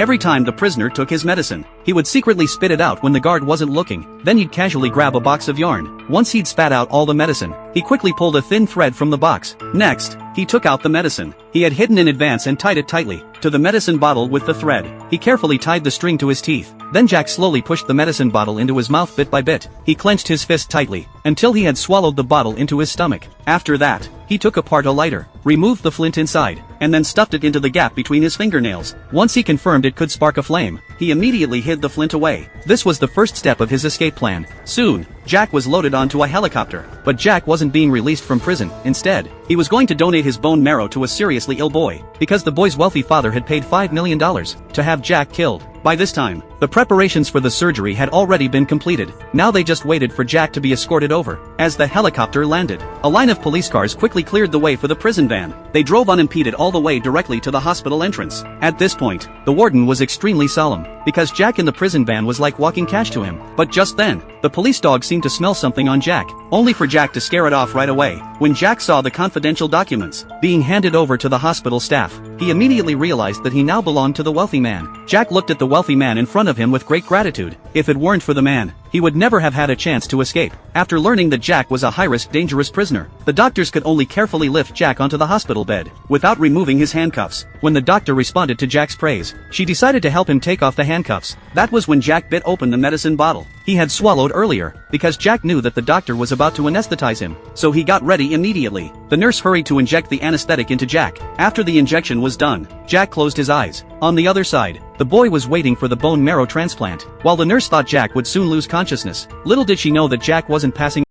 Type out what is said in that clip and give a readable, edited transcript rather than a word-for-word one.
Every time the prisoner took his medicine, he would secretly spit it out when the guard wasn't looking, then he'd casually grab a box of yarn. Once he'd spat out all the medicine, he quickly pulled a thin thread from the box. Next, he took out the medicine he had hidden in advance and tied it tightly to the medicine bottle with the thread. He carefully tied the string to his teeth. Then Jack slowly pushed the medicine bottle into his mouth bit by bit. He clenched his fist tightly until he had swallowed the bottle into his stomach. After that, he took apart a lighter, removed the flint inside, and then stuffed it into the gap between his fingernails. Once he confirmed it could spark a flame, he immediately hid the flint away. This was the first step of his escape plan. Soon, Jack was loaded onto a helicopter. But Jack wasn't being released from prison. Instead, he was going to donate his bone marrow to a seriously ill boy, because the boy's wealthy father had paid $5 million to have Jack killed. By this time, the preparations for the surgery had already been completed. Now they just waited for Jack to be escorted over. As the helicopter landed, a line of police cars quickly cleared the way for the prison van. They drove unimpeded all the way directly to the hospital entrance. At this point, the warden was extremely solemn, because Jack in the prison van was like walking cash to him. But just then, the police dog seemed to smell something on Jack, only for Jack to scare it off right away. When Jack saw the confidential documents being handed over to the hospital staff, he immediately realized that he now belonged to the wealthy man. Jack looked at the wealthy man in front of him with great gratitude. If it weren't for the man, he would never have had a chance to escape. After learning that Jack was a high-risk, dangerous prisoner, the doctors could only carefully lift Jack onto the hospital bed, without removing his handcuffs. When the doctor responded to Jack's praise, she decided to help him take off the handcuffs. That was when Jack bit open the medicine bottle he had swallowed earlier, because Jack knew that the doctor was about to anesthetize him, so he got ready immediately. The nurse hurried to inject the anesthetic into Jack. After the injection was done, Jack closed his eyes. On the other side, the boy was waiting for the bone marrow transplant. While the nurse thought Jack would soon lose consciousness, little did she know that Jack wasn't passing